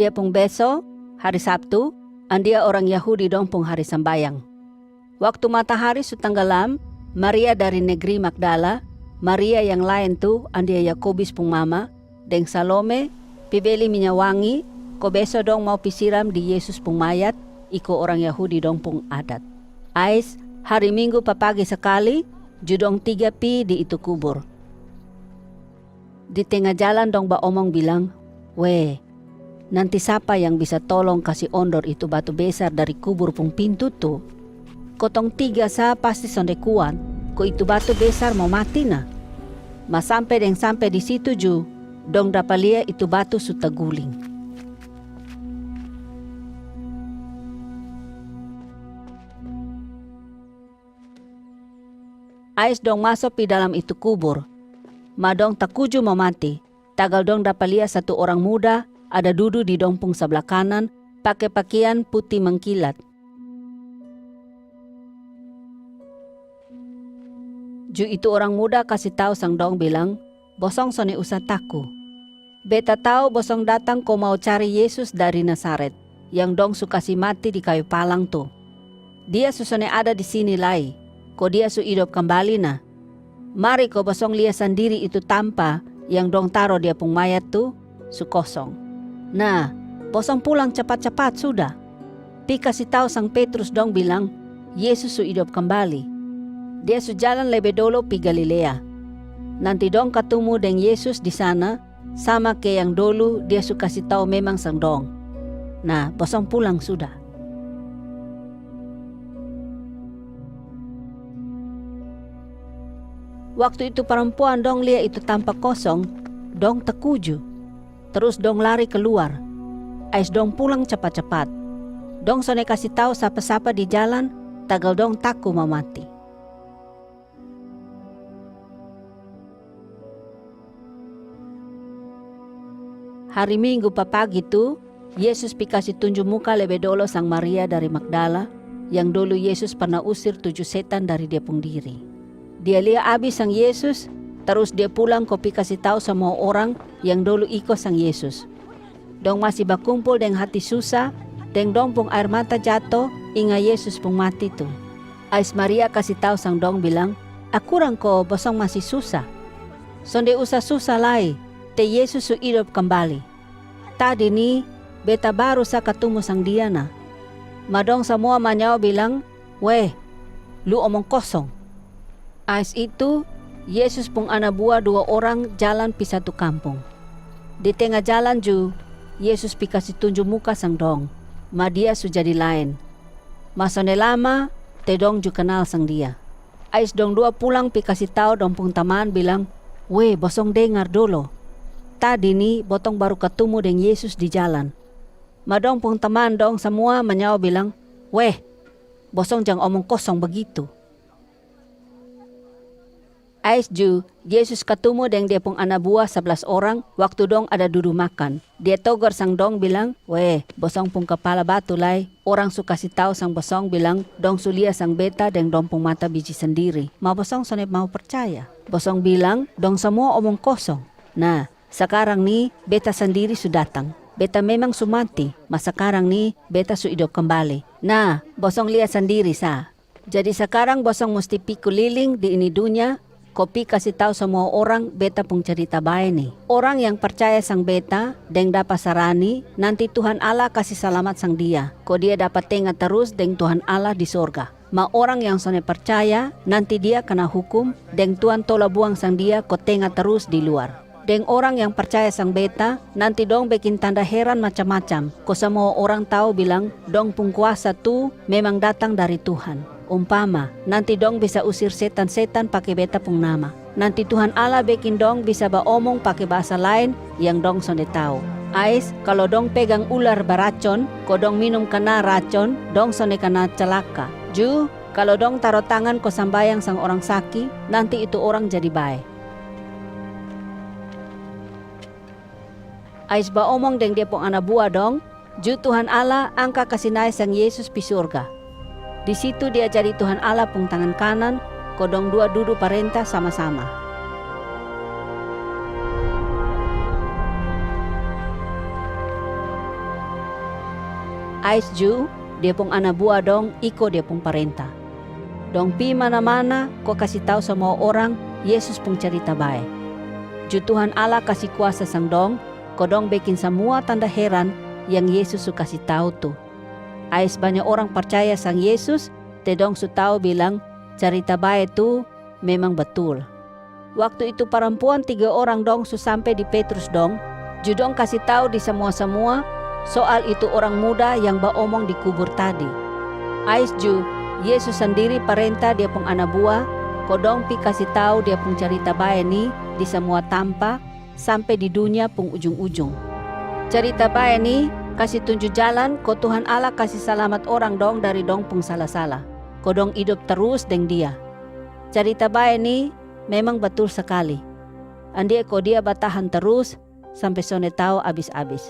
Dia pung beso, hari Sabtu, dia orang Yahudi dong pung hari sambayang. Waktu matahari su tenggelam, Maria dari negeri Magdala, Maria yang lain tu, dia Yakobus pung mama, deng Salome, pibeli minyak wangi, ko beso dong mau pisiram di Yesus pung mayat, iko orang Yahudi dong pung adat. Ais, hari Minggu papagi sekali, judong 3 pi di itu kubur. Di tengah jalan dong ba omong bilang, "Weh, nanti siapa yang bisa tolong kasih ondor itu batu besar dari kubur pung pintu tuh? Kotong 3 sa pasti sonde kuat, ko itu batu besar mau mati na." Mas sampai di situ ju, dong dapat lihat itu batu su teguling. Ais dong masuk di dalam itu kubur. Madong takuju mau mati. Tagal dong dapat lihat satu orang muda ada duduk di dompung sebelah kanan pakai pakaian putih mengkilat. Ju itu orang muda kasih tahu sang dong bilang, "Bosong sone usah taku. Beta tahu bosong datang ko mau cari Yesus dari Nazaret yang dong su kasih mati di kayu palang tuh. Dia susone ada di sini lai. Ko dia su hidup kembali na. Mari ko bosong lihat sendiri itu tampa yang dong taruh dia pung mayat tuh su kosong. Nah, bosong pulang cepat-cepat sudah." Pi kasih tahu sang Petrus dong bilang, Yesus su hidup kembali. Dia su jalan lebih dulu pi Galilea. Nanti dong ketemu dengan Yesus di sana, sama kayak yang dulu dia su kasih tahu memang sang dong. Nah, bosong pulang sudah. Waktu itu perempuan dong lihat itu tampak kosong, dong terkuju. Terus dong lari keluar. Ais dong pulang cepat-cepat. Dong sone kasih tahu sapa-sapa di jalan, tagal dong taku mau mati. Hari Minggu pagi itu, Yesus kasih tunjuk muka lebih dulu sang Maria dari Magdala, yang dulu Yesus pernah usir 7 setan dari dia pun diri. Dia lihat abis sang Yesus, terus dia pulang kopi kasih tahu semua orang yang dulu ikut sang Yesus. Dong masih berkumpul dengan hati susah, deng dong pung air mata jatuh, ingat Yesus pung mati tuh. Ais Maria kasih tahu sang dong bilang, "Aku rangko bosong masih susah. Sonde usah susah lai, te Yesus su hidup kembali. Tadi nih, beta baru sa ketemu sang dia na." Madong semua manyau bilang, "Weh, lu omong kosong." Ais itu, Yesus pung anak buah 2 orang jalan pi satu kampung. Di tengah jalan ju, Yesus pi kasih tunjuk muka sang dong, ma dia su jadi lain. Masone lama, te dong ju kenal sang dia. Ais dong 2 pulang pi kasih tahu dong pung taman bilang, "Weh, bosong dengar dulu. Tadi nih, botong baru ketemu dengan Yesus di jalan." Madong pung teman dong semua menyau bilang, "Weh, bosong jangan omong kosong begitu." Ais ju, Yesus ketemu dengan dia pung anak buah 11 orang waktu dong ada duduk makan. Dia togor sang dong bilang, "Weh, bosong pung kepala batu lai." Orang su kasih tahu sang bosong bilang, dong su lihat sang beta dengan dong pung mata biji sendiri. Ma bosong sone mau percaya. Bosong bilang, dong semua omong kosong. Nah, sekarang nih beta sendiri su datang. Beta memang su mati, mas sekarang nih beta su hidup kembali. Nah, bosong lihat sendiri sa. Jadi sekarang bosong mesti pi keliling di ini dunia, kopi kasih tahu semua orang beta pung cerita bae nih. Orang yang percaya sang beta, deng dapat sarani, nanti Tuhan Allah kasih selamat sang dia. Ko dia dapat tengah terus deng Tuhan Allah di sorga. Ma orang yang sone percaya, nanti dia kena hukum, deng Tuhan tola buang sang dia ko tengah terus di luar. Deng orang yang percaya sang beta, nanti dong bikin tanda heran macam-macam. Ko semua orang tahu bilang, dong pung kuasa tu memang datang dari Tuhan. Umpama, nanti dong bisa usir setan-setan pakai beta pung nama. Nanti Tuhan Allah bikin dong bisa baomong pakai bahasa lain yang dong sonde tahu. Ais, kalau dong pegang ular beracun, ko dong minum kena racun, dong sonde kena celaka. Ju, kalau dong taruh tangan ko sambayang sang orang sakit, nanti itu orang jadi baik. Ais baomong deng dia pung anak buah dong, ju Tuhan Allah angka kasih naik sang Yesus pi surga. Di situ dia jadi Tuhan Allah pung tangan kanan, kodong 2 duduk parentah sama-sama. Ais Ju, dia pong anak buah dong iko dia pong parenta. Dong pi mana-mana ko kasih tahu semua orang Yesus pong cerita baik. Ju Tuhan Allah kasih kuasa sang dong, ko dong bikin semua tanda heran yang Yesus su kasih tahu tuh. Ais banyak orang percaya sang Yesus, te dong su tahu bilang cerita baik tu memang betul. Waktu itu perempuan 3 orang dong su sampai di Petrus dong, Ju dong kasih tahu di semua-semua soal itu orang muda yang baomong di kubur tadi. Ais Ju, Yesus sendiri perintah dia pung anak buah, kodong pi kasih tahu dia pung cerita baik ni di semua tampa sampai di dunia pung ujung-ujung. Cerita baik ni kasih tunjuk jalan ko Tuhan Allah kasih selamat orang dong dari dong pung salah-salah. Kodong hidup terus deng dia. Cerita baik ni memang betul sekali. Andi ko dia bertahan terus sampai sone tahu abis-abis.